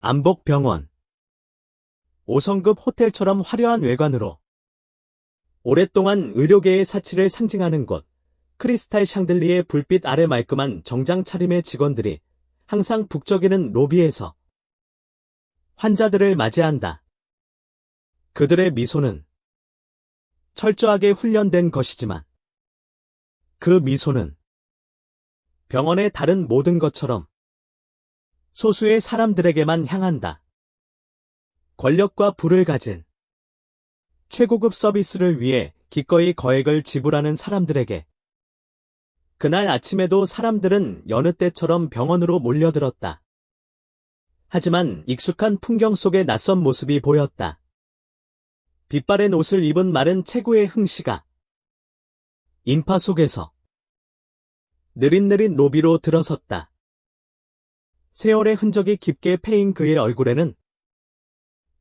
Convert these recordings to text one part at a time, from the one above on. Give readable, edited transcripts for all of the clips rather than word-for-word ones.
안복병원. 5성급 호텔처럼 화려한 외관으로 오랫동안 의료계의 사치를 상징하는 곳, 크리스탈 샹들리에 불빛 아래 말끔한 정장 차림의 직원들이 항상 북적이는 로비에서 환자들을 맞이한다. 그들의 미소는 철저하게 훈련된 것이지만 그 미소는 병원의 다른 모든 것처럼 소수의 사람들에게만 향한다. 권력과 부를 가진 최고급 서비스를 위해 기꺼이 거액을 지불하는 사람들에게. 그날 아침에도 사람들은 여느 때처럼 병원으로 몰려들었다. 하지만 익숙한 풍경 속에 낯선 모습이 보였다. 빛바랜 옷을 입은 마른 체구의 흥씨가 인파 속에서 느릿느릿 로비로 들어섰다. 세월의 흔적이 깊게 패인 그의 얼굴에는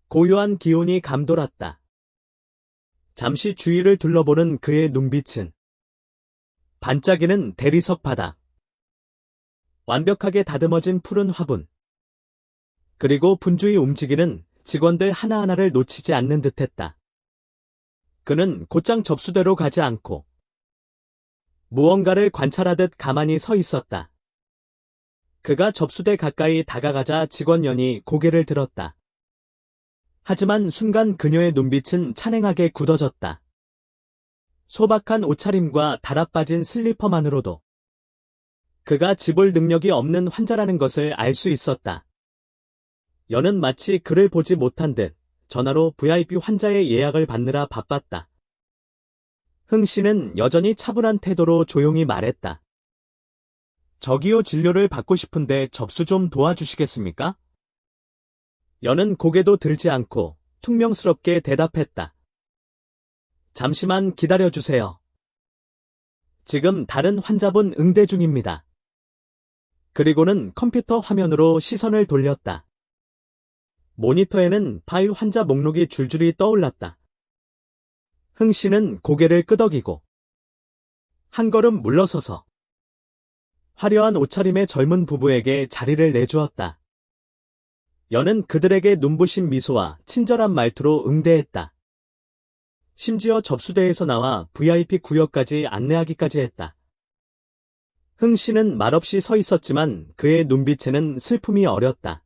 고요한 기운이 감돌았다. 잠시 주위를 둘러보는 그의 눈빛은 반짝이는 대리석 바닥, 완벽하게 다듬어진 푸른 화분, 그리고 분주히 움직이는 직원들 하나하나를 놓치지 않는 듯했다. 그는 곧장 접수대로 가지 않고 무언가를 관찰하듯 가만히 서 있었다. 그가 접수대 가까이 다가가자 직원연이 고개를 들었다. 하지만 순간 그녀의 눈빛은 찬행하게 굳어졌다. 소박한 옷차림과 달아빠진 슬리퍼만으로도 그가 지볼 능력이 없는 환자라는 것을 알 수 있었다. 여는 마치 그를 보지 못한 듯 전화로 VIP 환자의 예약을 받느라 바빴다. 흥 씨는 여전히 차분한 태도로 조용히 말했다. 저기요, 진료를 받고 싶은데 접수 좀 도와주시겠습니까? 여는 고개도 들지 않고 퉁명스럽게 대답했다. 잠시만 기다려주세요. 지금 다른 환자분 응대 중입니다. 그리고는 컴퓨터 화면으로 시선을 돌렸다. 모니터에는 바이 환자 목록이 줄줄이 떠올랐다. 흥 씨는 고개를 끄덕이고 한 걸음 물러서서 화려한 옷차림의 젊은 부부에게 자리를 내주었다. 여는 그들에게 눈부신 미소와 친절한 말투로 응대했다. 심지어 접수대에서 나와 VIP 구역까지 안내하기까지 했다. 흥 씨는 말없이 서 있었지만 그의 눈빛에는 슬픔이 어렸다.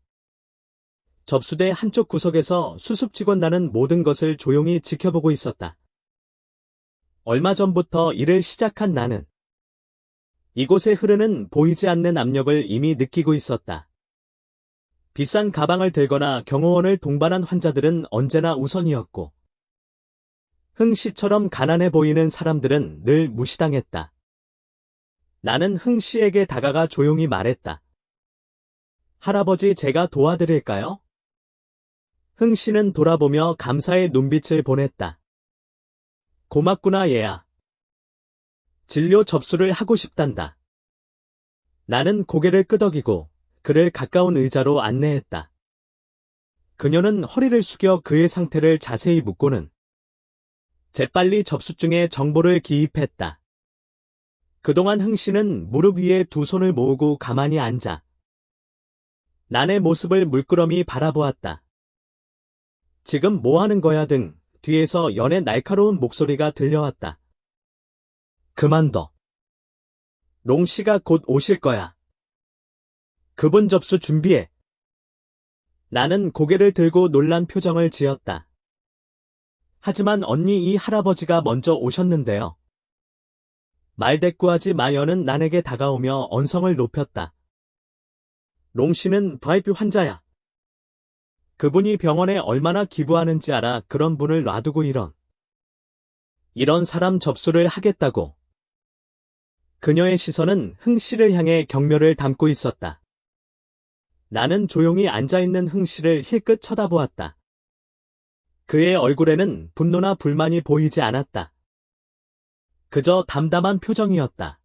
접수대 한쪽 구석에서 수습 직원단은 모든 것을 조용히 지켜보고 있었다. 얼마 전부터 일을 시작한 나는 이곳에 흐르는 보이지 않는 압력을 이미 느끼고 있었다. 비싼 가방을 들거나 경호원을 동반한 환자들은 언제나 우선이었고, 흥 씨처럼 가난해 보이는 사람들은 늘 무시당했다. 나는 흥 씨에게 다가가 조용히 말했다. 할아버지, 제가 도와드릴까요? 흥 씨는 돌아보며 감사의 눈빛을 보냈다. 고맙구나, 얘야. 진료 접수를 하고 싶단다. 나는 고개를 끄덕이고 그를 가까운 의자로 안내했다. 그녀는 허리를 숙여 그의 상태를 자세히 묻고는 재빨리 접수증에 정보를 기입했다. 그동안 흥 씨는 무릎 위에 두 손을 모으고 가만히 앉아 난의 모습을 물끄러미 바라보았다. 지금 뭐 하는 거야 등 뒤에서 연의 날카로운 목소리가 들려왔다. 그만둬. 롱 씨가 곧 오실 거야. 그분 접수 준비해. 나는 고개를 들고 놀란 표정을 지었다. 하지만 언니, 이 할아버지가 먼저 오셨는데요. 말대꾸하지 마. 여는 난에게 다가오며 언성을 높였다. 롱 씨는 VIP 환자야. 그분이 병원에 얼마나 기부하는지 알아. 그런 분을 놔두고 이런 사람 접수를 하겠다고. 그녀의 시선은 흥 씨를 향해 경멸을 담고 있었다. 나는 조용히 앉아있는 흥 씨를 힐끗 쳐다보았다. 그의 얼굴에는 분노나 불만이 보이지 않았다. 그저 담담한 표정이었다.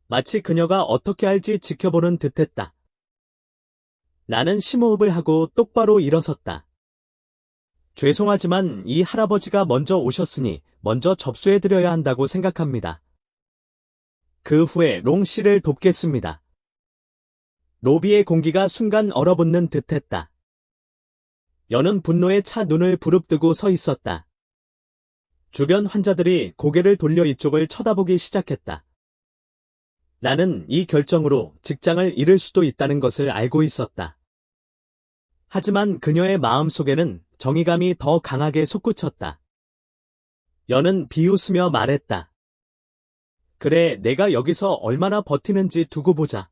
마치 그녀가 어떻게 할지 지켜보는 듯했다. 나는 심호흡을 하고 똑바로 일어섰다. 죄송하지만 이 할아버지가 먼저 오셨으니 먼저 접수해드려야 한다고 생각합니다. 그 후에 롱 씨를 돕겠습니다. 로비의 공기가 순간 얼어붙는 듯했다. 여는 분노에 차 눈을 부릅뜨고 서 있었다. 주변 환자들이 고개를 돌려 이쪽을 쳐다보기 시작했다. 나는 이 결정으로 직장을 잃을 수도 있다는 것을 알고 있었다. 하지만 그녀의 마음속에는 정의감이 더 강하게 솟구쳤다. 여는 비웃으며 말했다. 그래, 내가 여기서 얼마나 버티는지 두고 보자.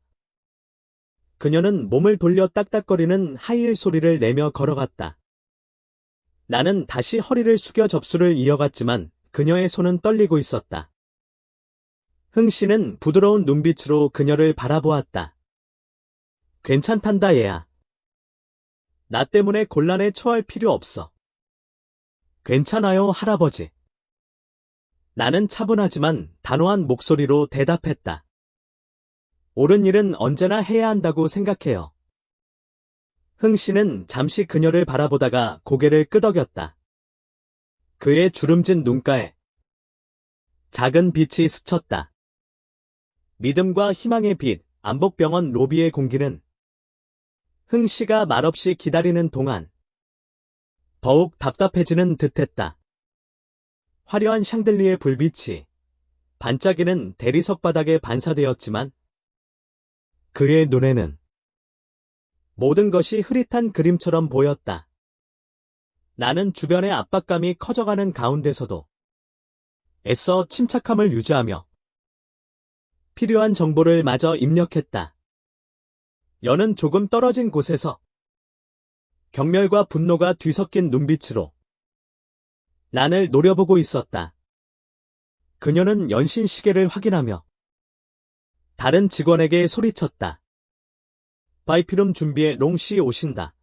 그녀는 몸을 돌려 딱딱거리는 하이힐 소리를 내며 걸어갔다. 나는 다시 허리를 숙여 접수를 이어갔지만 그녀의 손은 떨리고 있었다. 흥 씨는 부드러운 눈빛으로 그녀를 바라보았다. 괜찮단다 얘야. 나 때문에 곤란에 처할 필요 없어. 괜찮아요 할아버지. 나는 차분하지만 단호한 목소리로 대답했다. 옳은 일은 언제나 해야 한다고 생각해요. 흥 씨는 잠시 그녀를 바라보다가 고개를 끄덕였다. 그의 주름진 눈가에 작은 빛이 스쳤다. 믿음과 희망의 빛, 안복병원 로비의 공기는 흥 씨가 말없이 기다리는 동안 더욱 답답해지는 듯했다. 화려한 샹들리의 불빛이 반짝이는 대리석 바닥에 반사되었지만 그의 눈에는 모든 것이 흐릿한 그림처럼 보였다. 나는 주변의 압박감이 커져가는 가운데서도 애써 침착함을 유지하며 필요한 정보를 마저 입력했다. 여는 조금 떨어진 곳에서 경멸과 분노가 뒤섞인 눈빛으로 나를 노려보고 있었다. 그녀는 연신 시계를 확인하며 다른 직원에게 소리쳤다. 바이피룸 준비에 롱씨 오신다.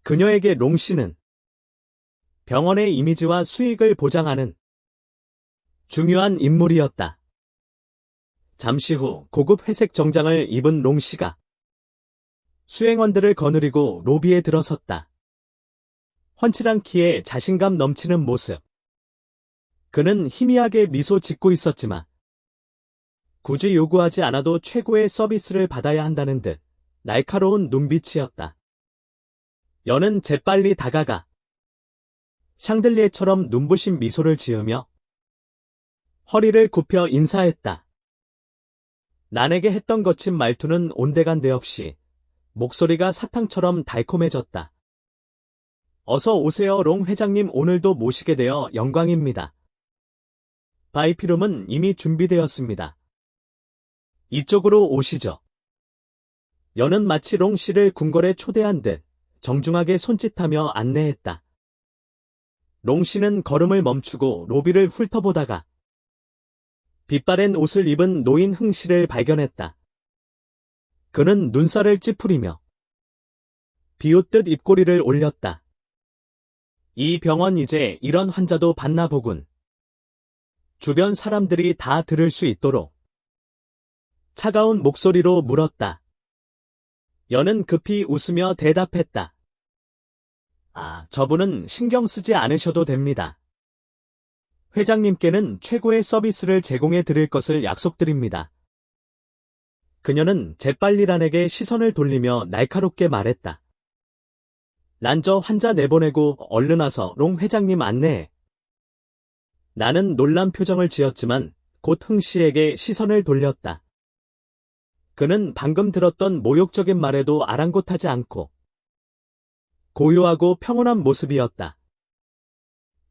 그녀에게 롱씨는 병원의 이미지와 수익을 보장하는 중요한 인물이었다. 잠시 후 고급 회색 정장을 입은 롱씨가 수행원들을 거느리고 로비에 들어섰다. 훤칠한 키에 자신감 넘치는 모습. 그는 희미하게 미소 짓고 있었지만 굳이 요구하지 않아도 최고의 서비스를 받아야 한다는 듯 날카로운 눈빛이었다. 여는 재빨리 다가가 샹들리에처럼 눈부신 미소를 지으며 허리를 굽혀 인사했다. 난에게 했던 거친 말투는 온데간데 없이 목소리가 사탕처럼 달콤해졌다. 어서 오세요 롱 회장님 오늘도 모시게 되어 영광입니다. 바이피룸은 이미 준비되었습니다. 이쪽으로 오시죠. 여는 마치 롱 씨를 궁궐에 초대한 듯 정중하게 손짓하며 안내했다. 롱 씨는 걸음을 멈추고 로비를 훑어보다가 빛바랜 옷을 입은 노인 흥 씨를 발견했다. 그는 눈살을 찌푸리며 비웃듯 입꼬리를 올렸다. 이 병원 이제 이런 환자도 받나 보군. 주변 사람들이 다 들을 수 있도록 차가운 목소리로 물었다. 여는 급히 웃으며 대답했다. 아, 저분은 신경 쓰지 않으셔도 됩니다. 회장님께는 최고의 서비스를 제공해 드릴 것을 약속드립니다. 그녀는 재빨리 란에게 시선을 돌리며 날카롭게 말했다. 난 저 환자 내보내고 얼른 와서 롱 회장님 안내해. 나는 놀란 표정을 지었지만 곧 흥 씨에게 시선을 돌렸다. 그는 방금 들었던 모욕적인 말에도 아랑곳하지 않고 고요하고 평온한 모습이었다.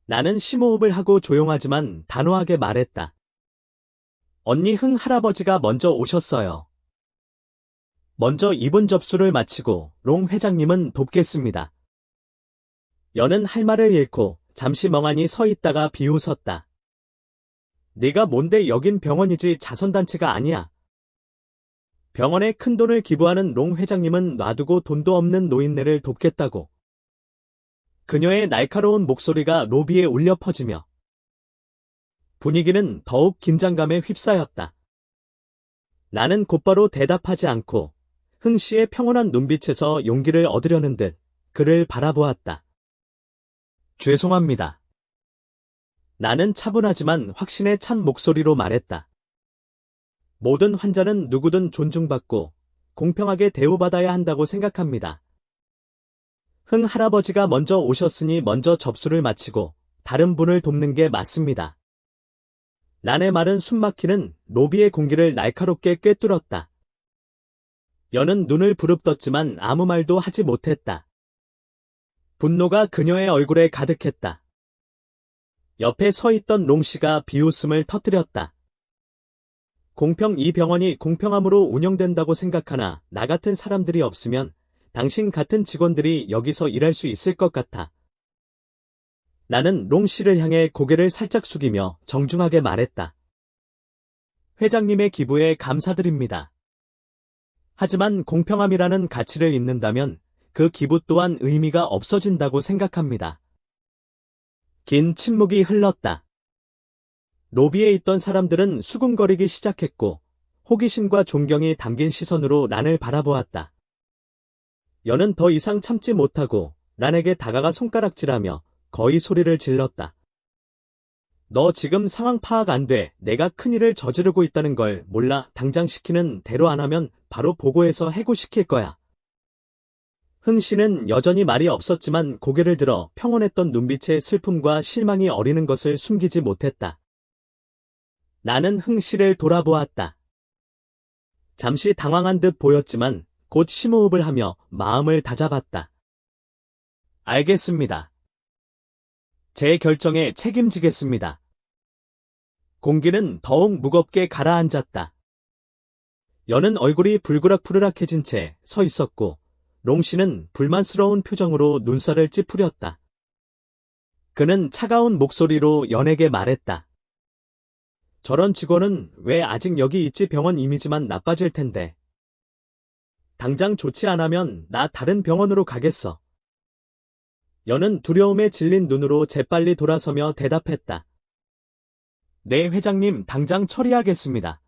나는 심호흡을 하고 조용하지만 단호하게 말했다. 언니 흥 할아버지가 먼저 오셨어요. 먼저 이분 접수를 마치고 롱 회장님은 돕겠습니다. 여는 할 말을 잃고 잠시 멍하니 서 있다가 비웃었다. 네가 뭔데 여긴 병원이지 자선단체가 아니야. 병원에 큰돈을 기부하는 롱 회장님은 놔두고 돈도 없는 노인네를 돕겠다고. 그녀의 날카로운 목소리가 로비에 울려 퍼지며 분위기는 더욱 긴장감에 휩싸였다. 나는 곧바로 대답하지 않고 흥 씨의 평온한 눈빛에서 용기를 얻으려는 듯 그를 바라보았다. 죄송합니다. 나는 차분하지만 확신에 찬 목소리로 말했다. 모든 환자는 누구든 존중받고 공평하게 대우받아야 한다고 생각합니다. 흥 할아버지가 먼저 오셨으니 먼저 접수를 마치고 다른 분을 돕는 게 맞습니다. 란의 말은 숨막히는 로비의 공기를 날카롭게 꿰뚫었다. 연은 눈을 부릅떴지만 아무 말도 하지 못했다. 분노가 그녀의 얼굴에 가득했다. 옆에 서 있던 롱씨가 비웃음을 터뜨렸다. 이 병원이 공평함으로 운영된다고 생각하나 나 같은 사람들이 없으면 당신 같은 직원들이 여기서 일할 수 있을 것 같아. 나는 롱씨를 향해 고개를 살짝 숙이며 정중하게 말했다. 회장님의 기부에 감사드립니다. 하지만 공평함이라는 가치를 잊는다면 그 기부 또한 의미가 없어진다고 생각합니다. 긴 침묵이 흘렀다. 로비에 있던 사람들은 수군거리기 시작했고 호기심과 존경이 담긴 시선으로 란을 바라보았다. 연은 더 이상 참지 못하고 란에게 다가가 손가락질하며 거의 소리를 질렀다. 너 지금 상황 파악 안 돼. 내가 큰일을 저지르고 있다는 걸 몰라. 당장 시키는 대로 안 하면 바로 보고해서 해고시킬 거야. 흥 씨는 여전히 말이 없었지만 고개를 들어 평온했던 눈빛에 슬픔과 실망이 어리는 것을 숨기지 못했다. 나는 흥 씨를 돌아보았다. 잠시 당황한 듯 보였지만 곧 심호흡을 하며 마음을 다잡았다. 알겠습니다. 제 결정에 책임지겠습니다. 공기는 더욱 무겁게 가라앉았다. 연은 얼굴이 불그락푸르락해진 채 서 있었고 롱씨는 불만스러운 표정으로 눈살을 찌푸렸다. 그는 차가운 목소리로 연에게 말했다. 저런 직원은 왜 아직 여기 있지? 병원 이미지만 나빠질 텐데. 당장 조치 안 하면 나 다른 병원으로 가겠어. 연은 두려움에 질린 눈으로 재빨리 돌아서며 대답했다. 네, 회장님, 당장 처리하겠습니다.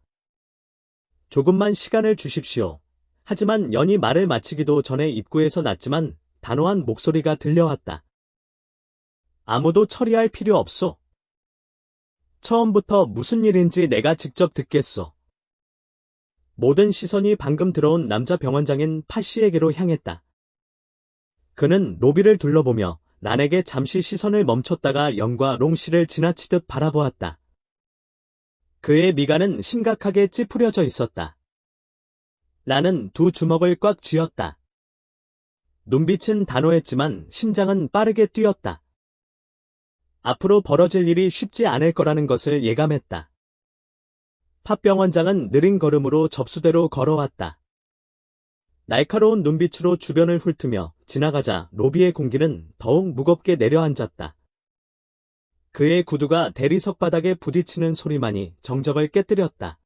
조금만 시간을 주십시오. 하지만 연이 말을 마치기도 전에 입구에서 났지만 단호한 목소리가 들려왔다. 아무도 처리할 필요 없소. 처음부터 무슨 일인지 내가 직접 듣겠소. 모든 시선이 방금 들어온 남자 병원장인 파씨에게로 향했다. 그는 로비를 둘러보며 란에게 잠시 시선을 멈췄다가 연과 롱씨를 지나치듯 바라보았다. 그의 미간은 심각하게 찌푸려져 있었다. 란은 두 주먹을 꽉 쥐었다. 눈빛은 단호했지만 심장은 빠르게 뛰었다. 앞으로 벌어질 일이 쉽지 않을 거라는 것을 예감했다. 팥병원장은 느린 걸음으로 접수대로 걸어왔다. 날카로운 눈빛으로 주변을 훑으며 지나가자 로비의 공기는 더욱 무겁게 내려앉았다. 그의 구두가 대리석 바닥에 부딪히는 소리만이 정적을 깨뜨렸다.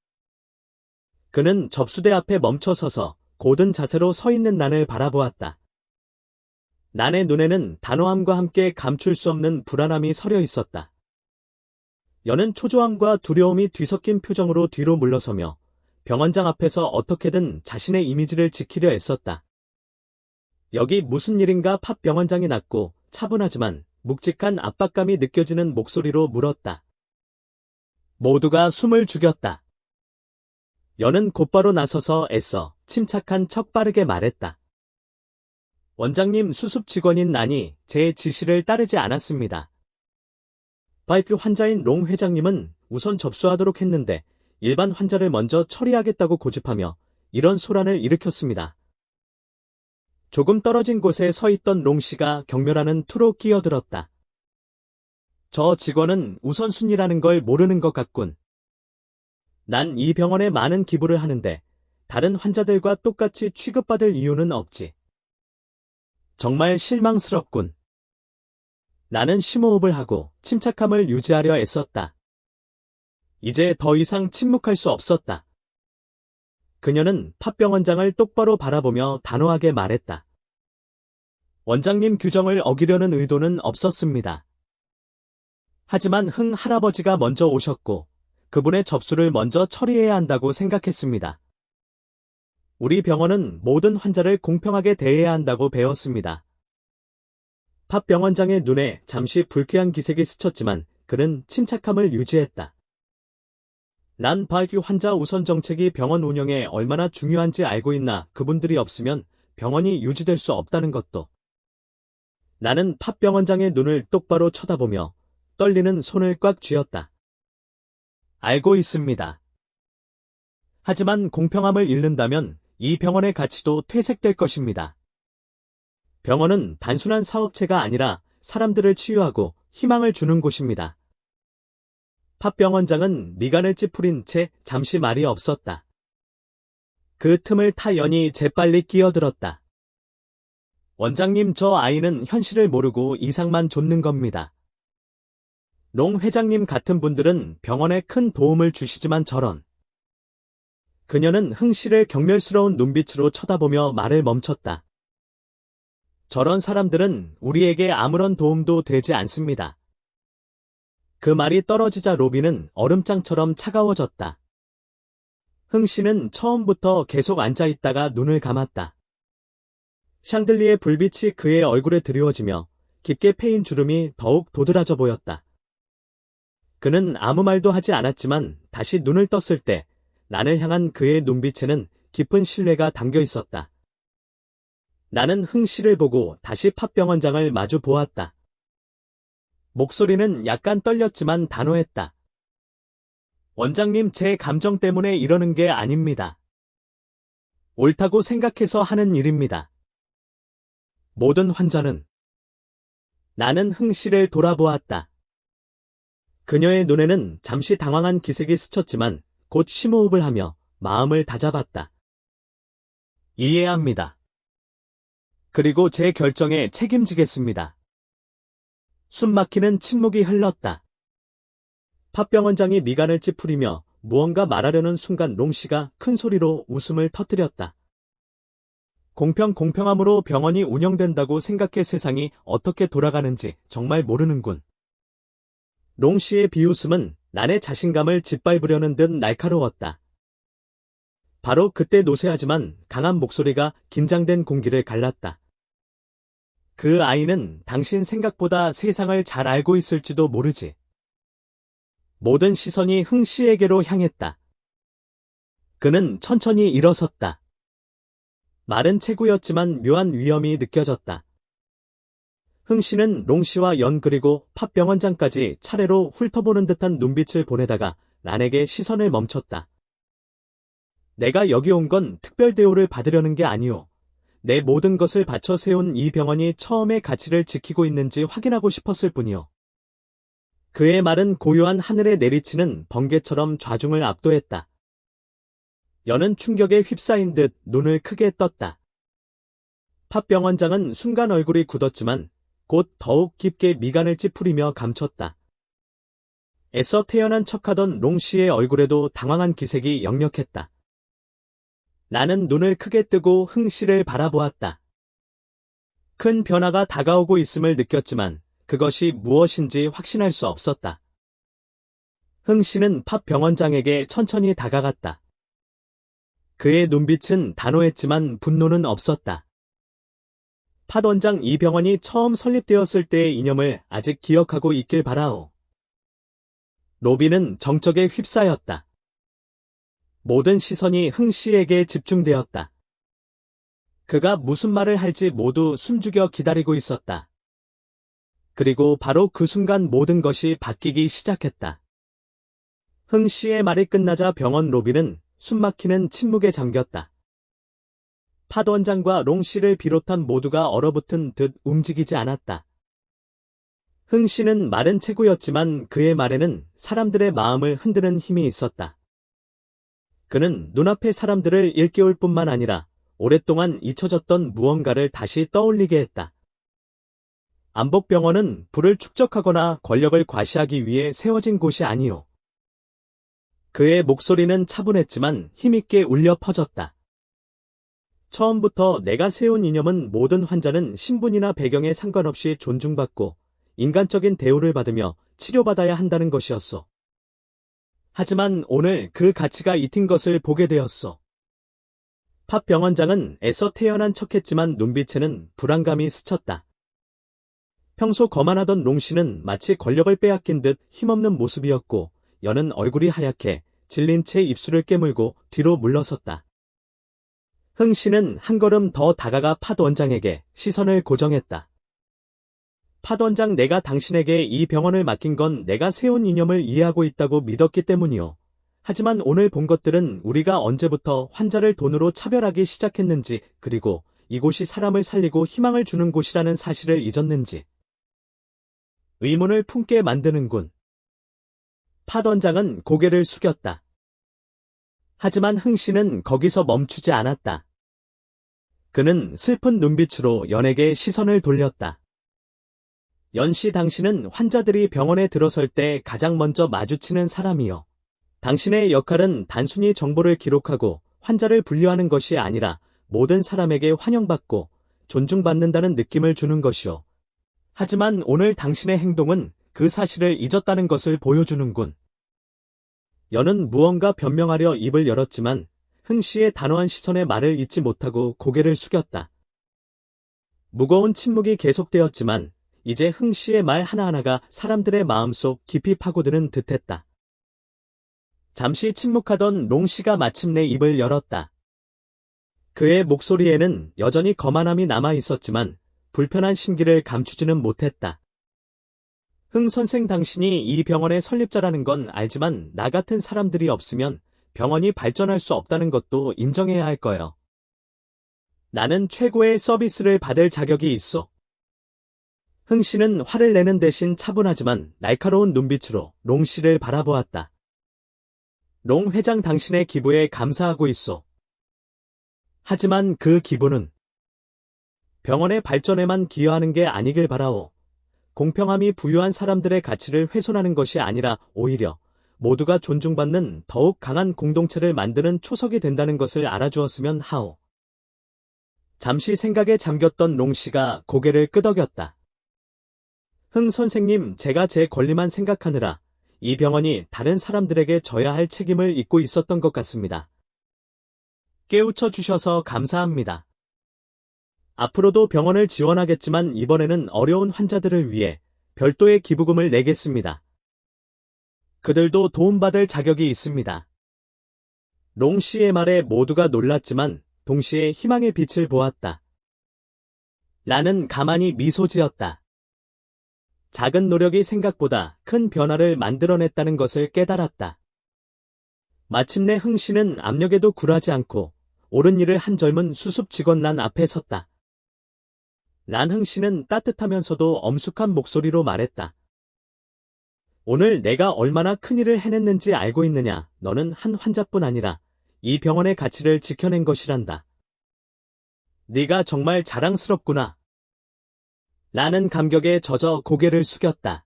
그는 접수대 앞에 멈춰서서 고든 자세로 서 있는 난을 바라보았다. 난의 눈에는 단호함과 함께 감출 수 없는 불안함이 서려 있었다. 연은 초조함과 두려움이 뒤섞인 표정으로 뒤로 물러서며 병원장 앞에서 어떻게든 자신의 이미지를 지키려 애썼다. 여기 무슨 일인가? 팥 병원장이 낮고 차분하지만 묵직한 압박감이 느껴지는 목소리로 물었다. 모두가 숨을 죽였다. 연은 곧바로 나서서 애써 침착한 척 빠르게 말했다. 원장님, 수습 직원인 난이 제 지시를 따르지 않았습니다. 바이피 환자인 롱 회장님은 우선 접수하도록 했는데 일반 환자를 먼저 처리하겠다고 고집하며 이런 소란을 일으켰습니다. 조금 떨어진 곳에 서 있던 롱 씨가 경멸하는 투로 끼어들었다. 저 직원은 우선순위라는 걸 모르는 것 같군. 난 이 병원에 많은 기부를 하는데 다른 환자들과 똑같이 취급받을 이유는 없지. 정말 실망스럽군. 나는 심호흡을 하고 침착함을 유지하려 애썼다. 이제 더 이상 침묵할 수 없었다. 그녀는 팥병원장을 똑바로 바라보며 단호하게 말했다. 원장님 규정을 어기려는 의도는 없었습니다. 하지만 흥 할아버지가 먼저 오셨고 그분의 접수를 먼저 처리해야 한다고 생각했습니다. 우리 병원은 모든 환자를 공평하게 대해야 한다고 배웠습니다. 팥 병원장의 눈에 잠시 불쾌한 기색이 스쳤지만 그는 침착함을 유지했다. 난 바이큐 환자 우선 정책이 병원 운영에 얼마나 중요한지 알고 있나. 그분들이 없으면 병원이 유지될 수 없다는 것도. 나는 팥병원장의 눈을 똑바로 쳐다보며 떨리는 손을 꽉 쥐었다. 알고 있습니다. 하지만 공평함을 잃는다면 이 병원의 가치도 퇴색될 것입니다. 병원은 단순한 사업체가 아니라 사람들을 치유하고 희망을 주는 곳입니다. 팥병원장은 미간을 찌푸린 채 잠시 말이 없었다. 그 틈을 타 연이 재빨리 끼어들었다. 원장님, 저 아이는 현실을 모르고 이상만 좇는 겁니다. 롱 회장님 같은 분들은 병원에 큰 도움을 주시지만 저런. 그녀는 흥 씨를 경멸스러운 눈빛으로 쳐다보며 말을 멈췄다. 저런 사람들은 우리에게 아무런 도움도 되지 않습니다. 그 말이 떨어지자 로비는 얼음장처럼 차가워졌다. 흥 씨는 처음부터 계속 앉아있다가 눈을 감았다. 샹들리의 불빛이 그의 얼굴에 드리워지며 깊게 패인 주름이 더욱 도드라져 보였다. 그는 아무 말도 하지 않았지만 다시 눈을 떴을 때 나를 향한 그의 눈빛에는 깊은 신뢰가 담겨 있었다. 나는 흥 씨를 보고 다시 팥병원장을 마주 보았다. 목소리는 약간 떨렸지만 단호했다. 원장님, 제 감정 때문에 이러는 게 아닙니다. 옳다고 생각해서 하는 일입니다. 모든 환자는. 나는 흥 씨를 돌아보았다. 그녀의 눈에는 잠시 당황한 기색이 스쳤지만 곧 심호흡을 하며 마음을 다잡았다. 이해합니다. 그리고 제 결정에 책임지겠습니다. 숨막히는 침묵이 흘렀다. 팥병원장이 미간을 찌푸리며 무언가 말하려는 순간 롱 씨가 큰 소리로 웃음을 터뜨렸다. 공평함으로 병원이 운영된다고 생각해 세상이 어떻게 돌아가는지 정말 모르는군. 롱 씨의 비웃음은 난의 자신감을 짓밟으려는 듯 날카로웠다. 바로 그때 노쇠하지만 강한 목소리가 긴장된 공기를 갈랐다. 그 아이는 당신 생각보다 세상을 잘 알고 있을지도 모르지. 모든 시선이 흥 씨에게로 향했다. 그는 천천히 일어섰다. 말은 체구였지만 묘한 위험이 느껴졌다. 흥 씨는 롱 씨와 연 그리고 팥병원장까지 차례로 훑어보는 듯한 눈빛을 보내다가 란에게 시선을 멈췄다. 내가 여기 온 건 특별 대우를 받으려는 게 아니오. 내 모든 것을 바쳐 세운 이 병원이 처음의 가치를 지키고 있는지 확인하고 싶었을 뿐이오. 그의 말은 고요한 하늘에 내리치는 번개처럼 좌중을 압도했다. 연은 충격에 휩싸인 듯 눈을 크게 떴다. 팥병원장은 순간 얼굴이 굳었지만 곧 더욱 깊게 미간을 찌푸리며 감췄다. 애써 태연한 척하던 롱 씨의 얼굴에도 당황한 기색이 역력했다. 나는 눈을 크게 뜨고 흥 씨를 바라보았다. 큰 변화가 다가오고 있음을 느꼈지만 그것이 무엇인지 확신할 수 없었다. 흥 씨는 팥병원장에게 천천히 다가갔다. 그의 눈빛은 단호했지만 분노는 없었다. 팥원장, 이 병원이 처음 설립되었을 때의 이념을 아직 기억하고 있길 바라오. 로비는 정적에 휩싸였다. 모든 시선이 흥 씨에게 집중되었다. 그가 무슨 말을 할지 모두 숨죽여 기다리고 있었다. 그리고 바로 그 순간 모든 것이 바뀌기 시작했다. 흥 씨의 말이 끝나자 병원 로비는 숨막히는 침묵에 잠겼다. 팥 원장과 롱 씨를 비롯한 모두가 얼어붙은 듯 움직이지 않았다. 흥 씨는 말은 체구였지만 그의 말에는 사람들의 마음을 흔드는 힘이 있었다. 그는 눈앞의 사람들을 일깨울 뿐만 아니라 오랫동안 잊혀졌던 무언가를 다시 떠올리게 했다. 안복병원은 부를 축적하거나 권력을 과시하기 위해 세워진 곳이 아니오. 그의 목소리는 차분했지만 힘있게 울려 퍼졌다. 처음부터 내가 세운 이념은 모든 환자는 신분이나 배경에 상관없이 존중받고 인간적인 대우를 받으며 치료받아야 한다는 것이었소. 하지만 오늘 그 가치가 잊힌 것을 보게 되었소. 팥병원장은 애써 태연한 척했지만 눈빛에는 불안감이 스쳤다. 평소 거만하던 롱 씨는 마치 권력을 빼앗긴 듯 힘없는 모습이었고 연은 얼굴이 하얗게 질린 채 입술을 깨물고 뒤로 물러섰다. 흥 씨는 한 걸음 더 다가가 팟 원장에게 시선을 고정했다. 팟 원장, 내가 당신에게 이 병원을 맡긴 건 내가 세운 이념을 이해하고 있다고 믿었기 때문이요. 하지만 오늘 본 것들은 우리가 언제부터 환자를 돈으로 차별하기 시작했는지, 그리고 이곳이 사람을 살리고 희망을 주는 곳이라는 사실을 잊었는지 의문을 품게 만드는군. 팟 원장은 고개를 숙였다. 하지만 흥 씨는 거기서 멈추지 않았다. 그는 슬픈 눈빛으로 연에게 시선을 돌렸다. 연 씨, 당신은 환자들이 병원에 들어설 때 가장 먼저 마주치는 사람이요. 당신의 역할은 단순히 정보를 기록하고 환자를 분류하는 것이 아니라 모든 사람에게 환영받고 존중받는다는 느낌을 주는 것이요. 하지만 오늘 당신의 행동은 그 사실을 잊었다는 것을 보여주는군. 연은 무언가 변명하려 입을 열었지만 흥 씨의 단호한 시선에 말을 잇지 못하고 고개를 숙였다. 무거운 침묵이 계속되었지만 이제 흥 씨의 말 하나하나가 사람들의 마음속 깊이 파고드는 듯했다. 잠시 침묵하던 롱 씨가 마침내 입을 열었다. 그의 목소리에는 여전히 거만함이 남아 있었지만 불편한 심기를 감추지는 못했다. 흥 선생, 당신이 이 병원의 설립자라는 건 알지만 나 같은 사람들이 없으면 병원이 발전할 수 없다는 것도 인정해야 할 거요. 나는 최고의 서비스를 받을 자격이 있어. 흥 씨는 화를 내는 대신 차분하지만 날카로운 눈빛으로 롱 씨를 바라보았다. 롱 회장, 당신의 기부에 감사하고 있어. 하지만 그 기부는 병원의 발전에만 기여하는 게 아니길 바라오. 공평함이 부유한 사람들의 가치를 훼손하는 것이 아니라 오히려 모두가 존중받는 더욱 강한 공동체를 만드는 초석이 된다는 것을 알아주었으면 하오. 잠시 생각에 잠겼던 롱 씨가 고개를 끄덕였다. 흥 선생님, 제가 제 권리만 생각하느라 이 병원이 다른 사람들에게 져야 할 책임을 잊고 있었던 것 같습니다. 깨우쳐 주셔서 감사합니다. 앞으로도 병원을 지원하겠지만 이번에는 어려운 환자들을 위해 별도의 기부금을 내겠습니다. 그들도 도움받을 자격이 있습니다. 롱 씨의 말에 모두가 놀랐지만 동시에 희망의 빛을 보았다. 나는 가만히 미소 지었다. 작은 노력이 생각보다 큰 변화를 만들어냈다는 것을 깨달았다. 마침내 흥 씨는 압력에도 굴하지 않고 옳은 일을 한 젊은 수습 직원 란 앞에 섰다. 란흥 씨는 따뜻하면서도 엄숙한 목소리로 말했다. 오늘 내가 얼마나 큰일을 해냈는지 알고 있느냐. 너는 한 환자뿐 아니라 이 병원의 가치를 지켜낸 것이란다. 네가 정말 자랑스럽구나. 나는 감격에 젖어 고개를 숙였다.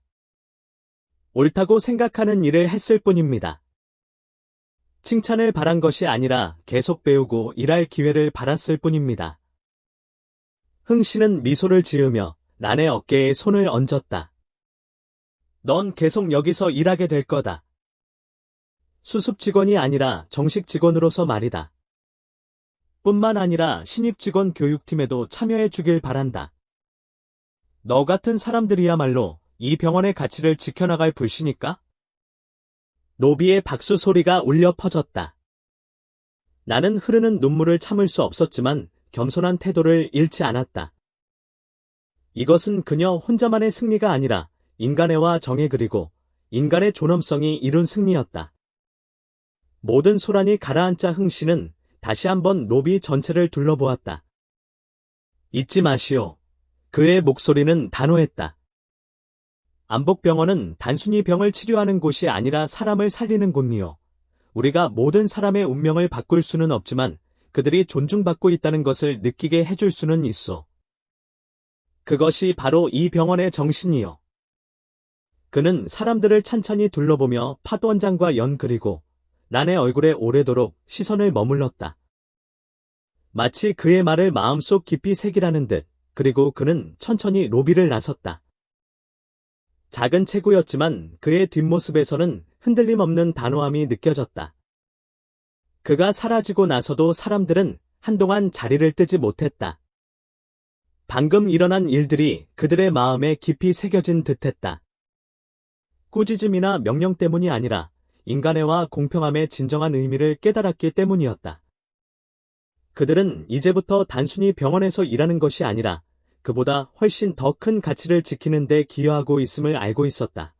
옳다고 생각하는 일을 했을 뿐입니다. 칭찬을 바란 것이 아니라 계속 배우고 일할 기회를 바랐을 뿐입니다. 흥 씨는 미소를 지으며 란의 어깨에 손을 얹었다. 넌 계속 여기서 일하게 될 거다. 수습 직원이 아니라 정식 직원으로서 말이다. 뿐만 아니라 신입 직원 교육팀에도 참여해 주길 바란다. 너 같은 사람들이야말로 이 병원의 가치를 지켜나갈 불씨니까? 노비의 박수 소리가 울려 퍼졌다. 나는 흐르는 눈물을 참을 수 없었지만 겸손한 태도를 잃지 않았다. 이것은 그녀 혼자만의 승리가 아니라 인간애와 정의 그리고 인간의 존엄성이 이룬 승리였다. 모든 소란이 가라앉자 흥 씨는 다시 한번 로비 전체를 둘러보았다. 잊지 마시오. 그의 목소리는 단호했다. 안복병원은 단순히 병을 치료하는 곳이 아니라 사람을 살리는 곳이요. 우리가 모든 사람의 운명을 바꿀 수는 없지만 그들이 존중받고 있다는 것을 느끼게 해줄 수는 있어. 그것이 바로 이 병원의 정신이요. 그는 사람들을 찬찬히 둘러보며 팟 원장과 연 그리고 란의 얼굴에 오래도록 시선을 머물렀다. 마치 그의 말을 마음속 깊이 새기라는 듯. 그리고 그는 천천히 로비를 나섰다. 작은 체구였지만 그의 뒷모습에서는 흔들림 없는 단호함이 느껴졌다. 그가 사라지고 나서도 사람들은 한동안 자리를 뜨지 못했다. 방금 일어난 일들이 그들의 마음에 깊이 새겨진 듯했다. 꾸짖음이나 명령 때문이 아니라 인간애와 공평함의 진정한 의미를 깨달았기 때문이었다. 그들은 이제부터 단순히 병원에서 일하는 것이 아니라 그보다 훨씬 더 큰 가치를 지키는 데 기여하고 있음을 알고 있었다.